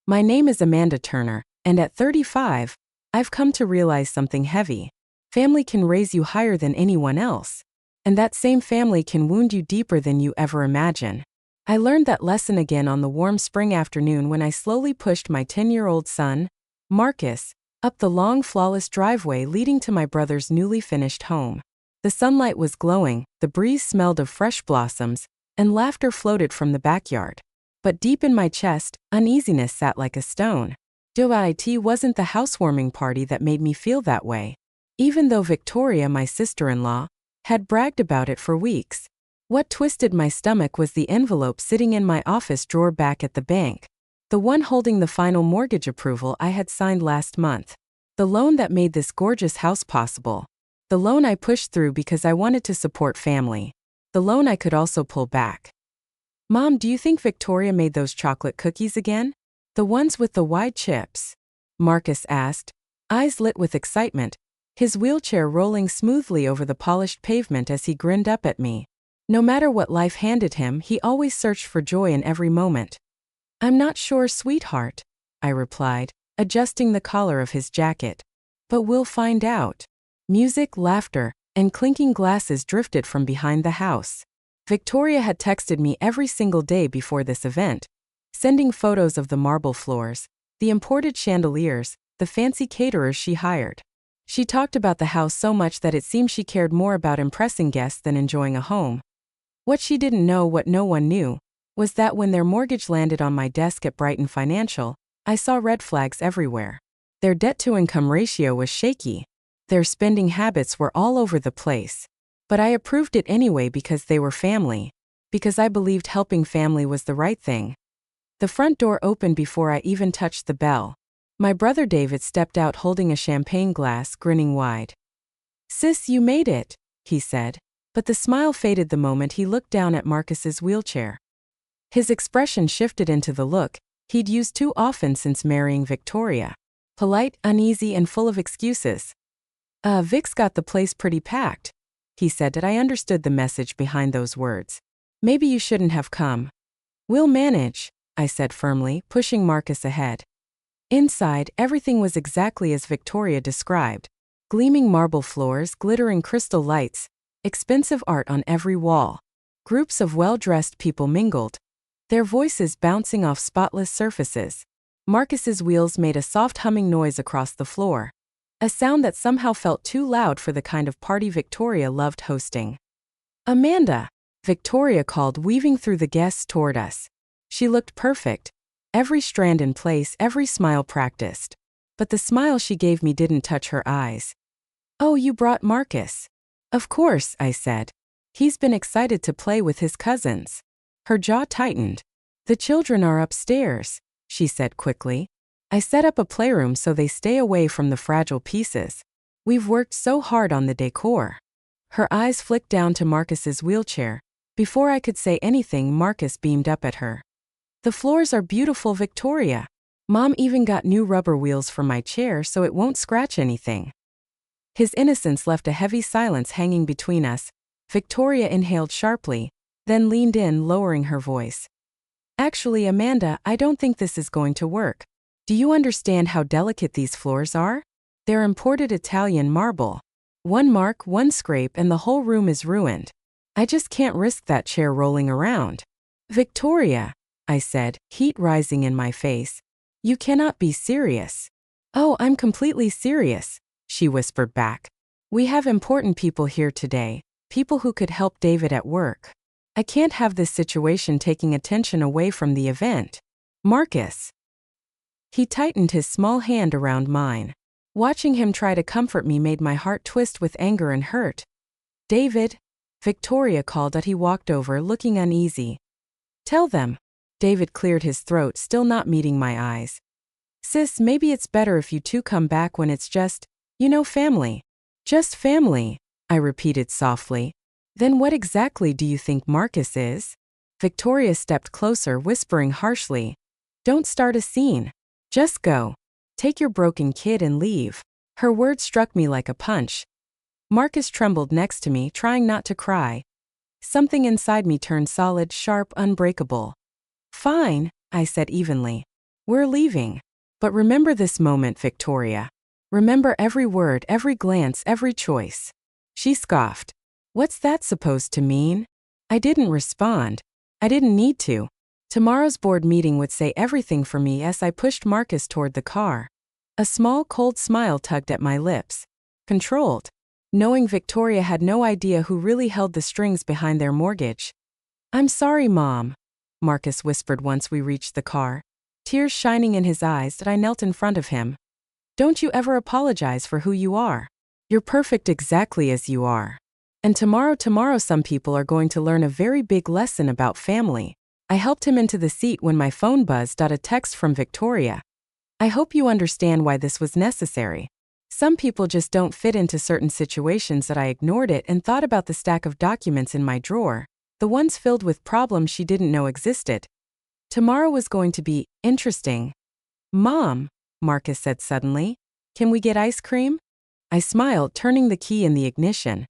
My name is Amanda Turner, and at 35, I've come to realize something heavy. Family can raise you higher than anyone else, and that same family can wound you deeper than you ever imagine. I learned that lesson again on the warm spring afternoon when I slowly pushed my 10-year-old son, Marcus, up the long, flawless driveway leading to my brother's newly finished home. The sunlight was glowing, the breeze smelled of fresh blossoms, and laughter floated from the backyard. But deep in my chest, uneasiness sat like a stone. It wasn't the housewarming party that made me feel that way, even though Victoria, my sister-in-law, had bragged about it for weeks. What twisted my stomach was the envelope sitting in my office drawer back at the bank. The one holding the final mortgage approval I had signed last month. The loan that made this gorgeous house possible. The loan I pushed through because I wanted to support family. The loan I could also pull back. Mom, do you think Victoria made those chocolate cookies again? The ones with the wide chips? Marcus asked, eyes lit with excitement, his wheelchair rolling smoothly over the polished pavement as he grinned up at me. No matter what life handed him, he always searched for joy in every moment. I'm not sure, sweetheart, I replied, adjusting the collar of his jacket. But we'll find out. Music, laughter, and clinking glasses drifted from behind the house. Victoria had texted me every single day before this event, sending photos of the marble floors, the imported chandeliers, the fancy caterers she hired. She talked about the house so much that it seemed she cared more about impressing guests than enjoying a home. What she didn't know, what no one knew, was that when their mortgage landed on my desk at Brighton Financial, I saw red flags everywhere. Their debt-to-income ratio was shaky. Their spending habits were all over the place. But I approved it anyway because they were family, because I believed helping family was the right thing. The front door opened before I even touched the bell. My brother David stepped out holding a champagne glass, grinning wide. "Sis, you made it," he said, but the smile faded the moment he looked down at Marcus's wheelchair. His expression shifted into the look he'd used too often since marrying Victoria. Polite, uneasy, and full of excuses. Vic's got the place pretty packed," he said. I understood the message behind those words. "Maybe you shouldn't have come." "We'll manage," I said firmly, pushing Marcus ahead. Inside, everything was exactly as Victoria described. Gleaming marble floors, glittering crystal lights, expensive art on every wall. Groups of well-dressed people mingled, their voices bouncing off spotless surfaces. Marcus's wheels made a soft humming noise across the floor, a sound that somehow felt too loud for the kind of party Victoria loved hosting. "Amanda," Victoria called, weaving through the guests toward us. She looked perfect, every strand in place, every smile practiced. But the smile she gave me didn't touch her eyes. "Oh, you brought Marcus?" "Of course," I said. "He's been excited to play with his cousins." Her jaw tightened. "The children are upstairs," she said quickly. "I set up a playroom so they stay away from the fragile pieces. We've worked so hard on the decor." Her eyes flicked down to Marcus's wheelchair. Before I could say anything, Marcus beamed up at her. "The floors are beautiful, Victoria. Mom even got new rubber wheels for my chair so it won't scratch anything." His innocence left a heavy silence hanging between us. Victoria inhaled sharply, then leaned in, lowering her voice. "Actually, Amanda, I don't think this is going to work. Do you understand how delicate these floors are? They're imported Italian marble. One mark, one scrape, and the whole room is ruined. I just can't risk that chair rolling around." "Victoria," I said, heat rising in my face. "You cannot be serious." "Oh, I'm completely serious," she whispered back. "We have important people here today, people who could help David at work. I can't have this situation taking attention away from the event." "Marcus." He tightened his small hand around mine. Watching him try to comfort me made my heart twist with anger and hurt. "David," Victoria called, but he walked over, looking uneasy. "Tell them." David cleared his throat, still not meeting my eyes. "Sis, maybe it's better if you two come back when it's just, family." "Just family," I repeated softly. "Then what exactly do you think Marcus is?" Victoria stepped closer, whispering harshly. "Don't start a scene. Just go. Take your broken kid and leave." Her words struck me like a punch. Marcus trembled next to me, trying not to cry. Something inside me turned solid, sharp, unbreakable. "Fine," I said evenly. We're leaving. But remember this moment, Victoria. Remember every word, every glance, every choice. She scoffed. What's that supposed to mean? I didn't respond. I didn't need to. Tomorrow's board meeting would say everything for me as I pushed Marcus toward the car. A small, cold smile tugged at my lips. Controlled. Knowing Victoria had no idea who really held the strings behind their mortgage. I'm sorry, Mom, Marcus whispered once we reached the car, tears shining in his eyes as I knelt in front of him. Don't you ever apologize for who you are. You're perfect exactly as you are. And tomorrow some people are going to learn a very big lesson about family. I helped him into the seat when my phone buzzed. A text from Victoria. I hope you understand why this was necessary. Some people just don't fit into certain situations. That I ignored it and thought about the stack of documents in my drawer, the ones filled with problems she didn't know existed. Tomorrow was going to be interesting. Mom, Marcus said suddenly, can we get ice cream? I smiled, turning the key in the ignition.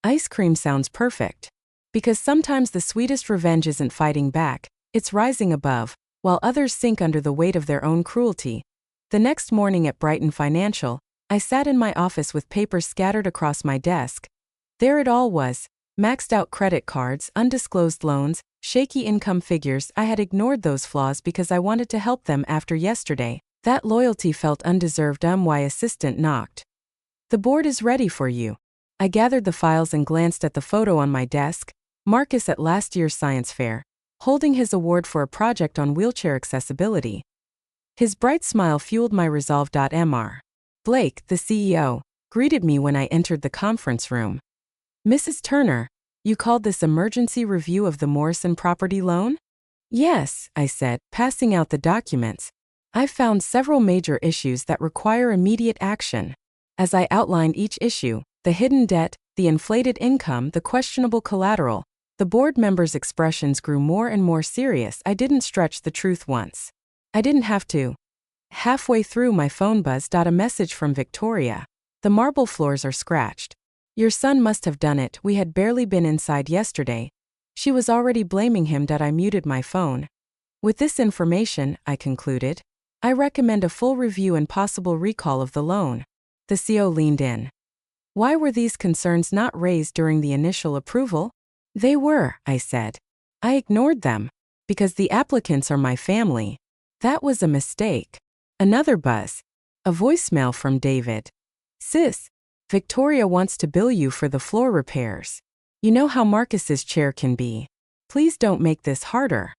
Ice cream sounds perfect. Because sometimes the sweetest revenge isn't fighting back, it's rising above, while others sink under the weight of their own cruelty. The next morning at Brighton Financial, I sat in my office with papers scattered across my desk. There it all was, maxed out credit cards, undisclosed loans, shaky income figures. I had ignored those flaws because I wanted to help them after yesterday. That loyalty felt undeserved. My assistant knocked. The board is ready for you. I gathered the files and glanced at the photo on my desk. Marcus at last year's science fair, holding his award for a project on wheelchair accessibility. His bright smile fueled my resolve. Mr. Blake, the CEO, greeted me when I entered the conference room. Mrs. Turner, you called this emergency review of the Morrison property loan? Yes, I said, passing out the documents. I've found several major issues that require immediate action. As I outlined each issue, the hidden debt, the inflated income, the questionable collateral, the board members' expressions grew more and more serious. I didn't stretch the truth once. I didn't have to. Halfway through, my phone buzzed. A message from Victoria. The marble floors are scratched. Your son must have done it. We had barely been inside yesterday. She was already blaming him. I muted my phone. With this information, I concluded, I recommend a full review and possible recall of the loan. The CEO leaned in. Why were these concerns not raised during the initial approval? They were, I said. I ignored them. Because the applicants are my family. That was a mistake. Another buzz. A voicemail from David. Sis, Victoria wants to bill you for the floor repairs. You know how Marcus's chair can be. Please don't make this harder.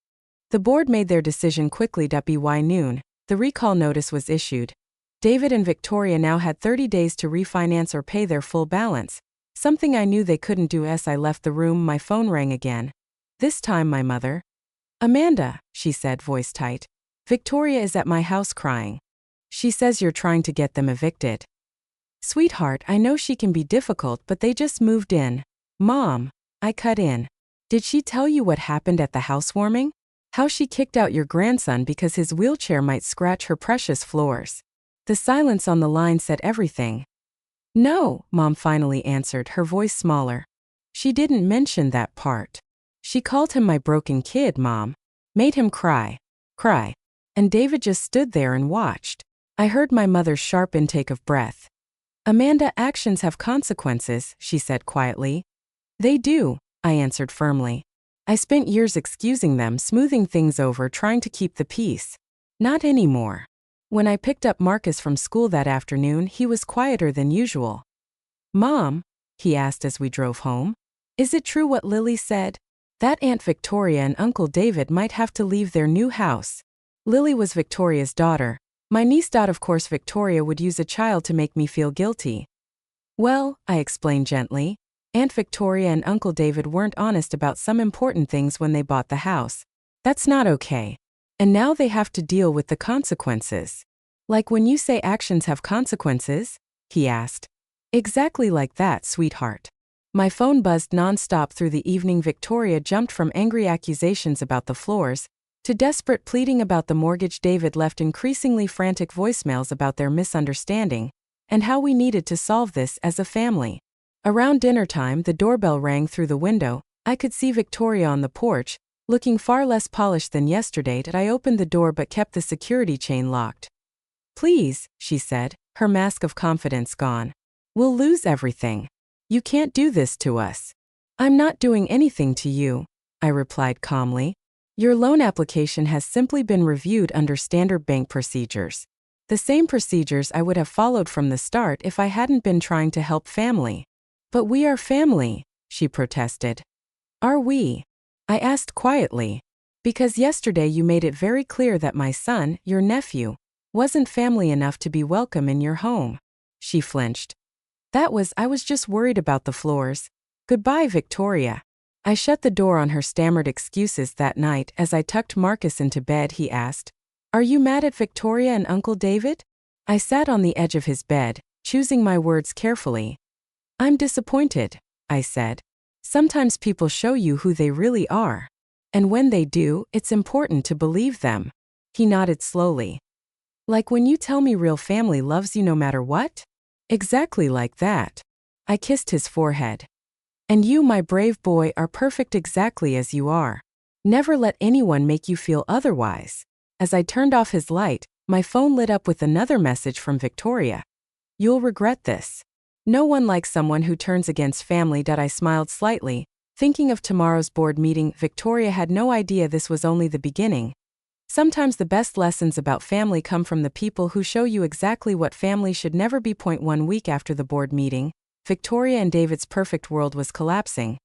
The board made their decision quickly. By noon, the recall notice was issued. David and Victoria now had 30 days to refinance or pay their full balance, something I knew they couldn't do. As I left the room, my phone rang again. This time my mother. Amanda, she said, voice tight. Victoria is at my house crying. She says you're trying to get them evicted. Sweetheart, I know she can be difficult, but they just moved in. Mom, I cut in. Did she tell you what happened at the housewarming? How she kicked out your grandson because his wheelchair might scratch her precious floors. The silence on the line said everything. No, Mom finally answered, her voice smaller. She didn't mention that part. She called him my broken kid, Mom. Made him cry. And David just stood there and watched. I heard my mother's sharp intake of breath. Amanda, actions have consequences, she said quietly. They do, I answered firmly. I spent years excusing them, smoothing things over, trying to keep the peace. Not anymore. When I picked up Marcus from school that afternoon, he was quieter than usual. Mom, he asked as we drove home, is it true what Lily said? That Aunt Victoria and Uncle David might have to leave their new house. Lily was Victoria's daughter. My niece. Of course Victoria would use a child to make me feel guilty. Well, I explained gently, Aunt Victoria and Uncle David weren't honest about some important things when they bought the house. That's not okay. And now they have to deal with the consequences. Like when you say actions have consequences? He asked. Exactly like that, sweetheart. My phone buzzed nonstop through the evening. Victoria jumped from angry accusations about the floors to desperate pleading about the mortgage. David left increasingly frantic voicemails about their misunderstanding and how we needed to solve this as a family. Around dinner time, the doorbell rang through the window. I could see Victoria on the porch, Looking far less polished than yesterday, I opened the door but kept the security chain locked. "Please," she said, her mask of confidence gone. "We'll lose everything. You can't do this to us." "I'm not doing anything to you," I replied calmly. "Your loan application has simply been reviewed under standard bank procedures. The same procedures I would have followed from the start if I hadn't been trying to help family." "But we are family," she protested. "Are we?" I asked quietly. "Because yesterday you made it very clear that my son, your nephew, wasn't family enough to be welcome in your home." She flinched. I was just worried about the floors. Goodbye, Victoria." I shut the door on her stammered excuses. That night, as I tucked Marcus into bed, he asked, "Are you mad at Victoria and Uncle David?" I sat on the edge of his bed, choosing my words carefully. "I'm disappointed," I said. "Sometimes people show you who they really are. And when they do, it's important to believe them." He nodded slowly. "Like when you tell me real family loves you no matter what?" "Exactly like that." I kissed his forehead. "And you, my brave boy, are perfect exactly as you are. Never let anyone make you feel otherwise." As I turned off his light, my phone lit up with another message from Victoria. "You'll regret this. No one likes someone who turns against family." I smiled slightly, thinking of tomorrow's board meeting. Victoria had no idea this was only the beginning. Sometimes the best lessons about family come from the people who show you exactly what family should never be. 1 week after the board meeting, Victoria and David's perfect world was collapsing.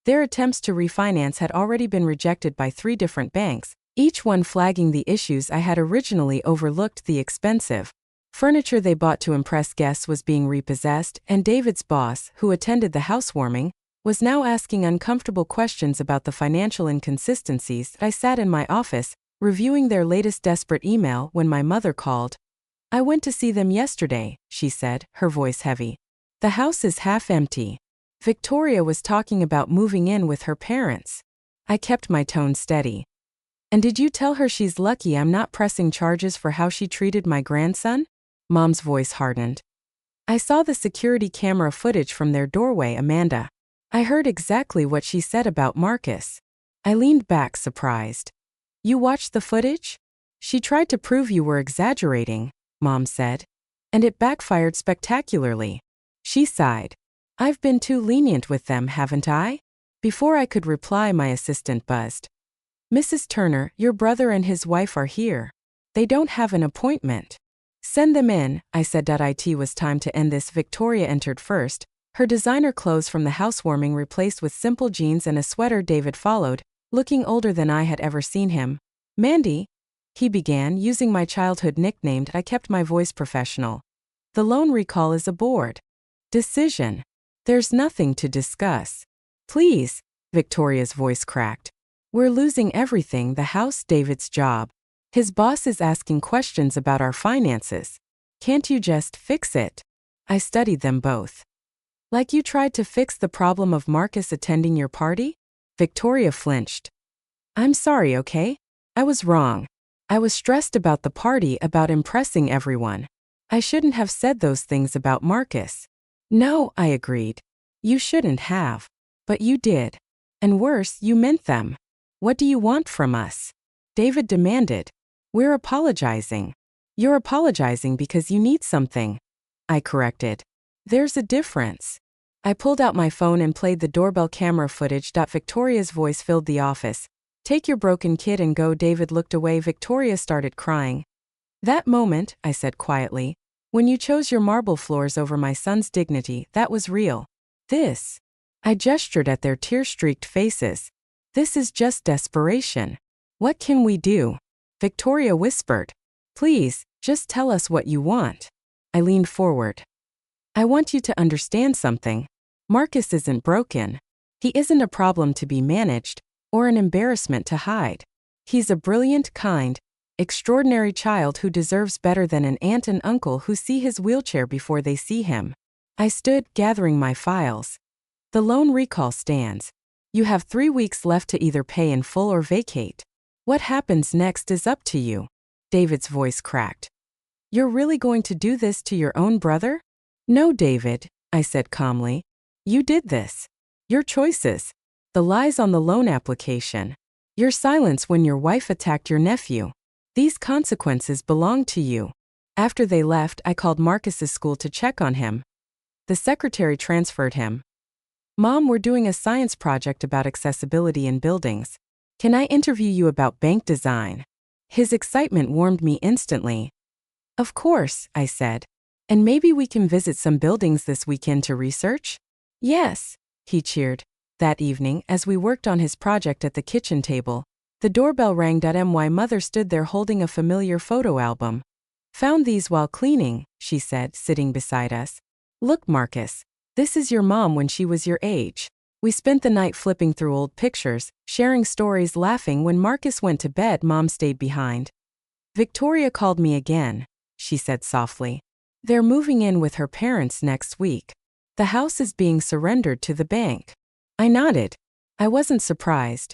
Their attempts to refinance had already been rejected by 3 different banks, each one flagging the issues I had originally overlooked. The expensive furniture they bought to impress guests was being repossessed, and David's boss, who attended the housewarming, was now asking uncomfortable questions about the financial inconsistencies. I sat in my office, reviewing their latest desperate email, when my mother called. "I went to see them yesterday," she said, her voice heavy. "The house is half empty. Victoria was talking about moving in with her parents." I kept my tone steady. "And did you tell her she's lucky I'm not pressing charges for how she treated my grandson?" Mom's voice hardened. "I saw the security camera footage from their doorway, Amanda. I heard exactly what she said about Marcus." I leaned back, surprised. "You watched the footage?" "She tried to prove you were exaggerating," Mom said. "And it backfired spectacularly." She sighed. "I've been too lenient with them, haven't I?" Before I could reply, my assistant buzzed. "Mrs. Turner, your brother and his wife are here. They don't have an appointment." "Send them in," I said. It was time to end this. Victoria entered first, her designer clothes from the housewarming replaced with simple jeans and a sweater. David followed, looking older than I had ever seen him. "Mandy," he began, using my childhood nickname. I kept my voice professional. "The loan recall is a board decision. There's nothing to discuss." "Please," Victoria's voice cracked. "We're losing everything, the house, David's job. His boss is asking questions about our finances. Can't you just fix it?" I studied them both. "Like you tried to fix the problem of Marcus attending your party?" Victoria flinched. "I'm sorry, okay? I was wrong. I was stressed about the party, about impressing everyone. I shouldn't have said those things about Marcus." "No," I agreed. "You shouldn't have. But you did. And worse, you meant them. What do you want from us?" David demanded. "We're apologizing." "You're apologizing because you need something," I corrected. "There's a difference." I pulled out my phone and played the doorbell camera footage. Victoria's voice filled the office. "Take your broken kid and go." David looked away. Victoria started crying. "That moment," I said quietly, "when you chose your marble floors over my son's dignity, that was real. This," I gestured at their tear-streaked faces, "this is just desperation. What can we do?" Victoria whispered. "Please, just tell us what you want." I leaned forward. "I want you to understand something. Marcus isn't broken. He isn't a problem to be managed, or an embarrassment to hide. He's a brilliant, kind, extraordinary child who deserves better than an aunt and uncle who see his wheelchair before they see him." I stood, gathering my files. "The loan recall stands. You have 3 weeks left to either pay in full or vacate. What happens next is up to you." David's voice cracked. "You're really going to do this to your own brother?" "No, David," I said calmly. "You did this. Your choices. The lies on the loan application. Your silence when your wife attacked your nephew. These consequences belong to you. After they left, I called Marcus's school to check on him. The secretary transferred him. Mom, we're doing a science project about accessibility in buildings. Can I interview you about bank design? His excitement warmed me instantly. Of course, I said. And maybe we can visit some buildings this weekend to research? Yes, he cheered. That evening, as we worked on his project at the kitchen table, the doorbell rang. My mother stood there holding a familiar photo album. Found these while cleaning, she said, sitting beside us. Look, Marcus, this is your mom when she was your age. We spent the night flipping through old pictures, sharing stories, laughing. When Marcus went to bed, Mom stayed behind. Victoria called me again, she said softly. They're moving in with her parents next week. The house is being surrendered to the bank. I nodded. I wasn't surprised.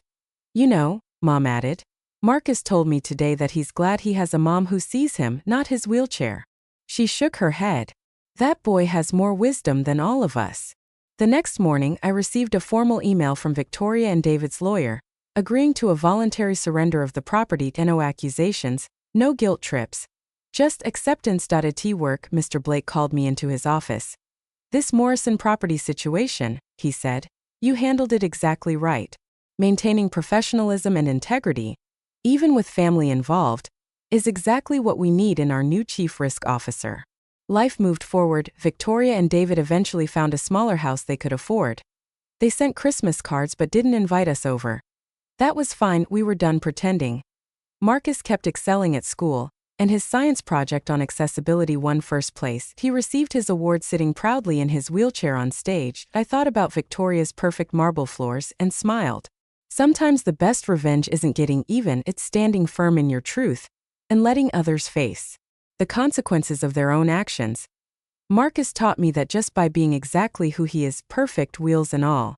You know, Mom added, Marcus told me today that he's glad he has a mom who sees him, not his wheelchair. She shook her head. That boy has more wisdom than all of us. The next morning, I received a formal email from Victoria and David's lawyer, agreeing to a voluntary surrender of the property. No accusations, no guilt trips. Just acceptance. At work, Mr. Blake called me into his office. This Morrison property situation, he said, you handled it exactly right. Maintaining professionalism and integrity, even with family involved, is exactly what we need in our new chief risk officer. Life moved forward. Victoria and David eventually found a smaller house they could afford. They sent Christmas cards but didn't invite us over. That was fine, we were done pretending. Marcus kept excelling at school, and his science project on accessibility won first place. He received his award sitting proudly in his wheelchair on stage. I thought about Victoria's perfect marble floors and smiled. Sometimes the best revenge isn't getting even, it's standing firm in your truth and letting others face the consequences of their own actions. Marcus taught me that just by being exactly who he is, perfect wheels and all,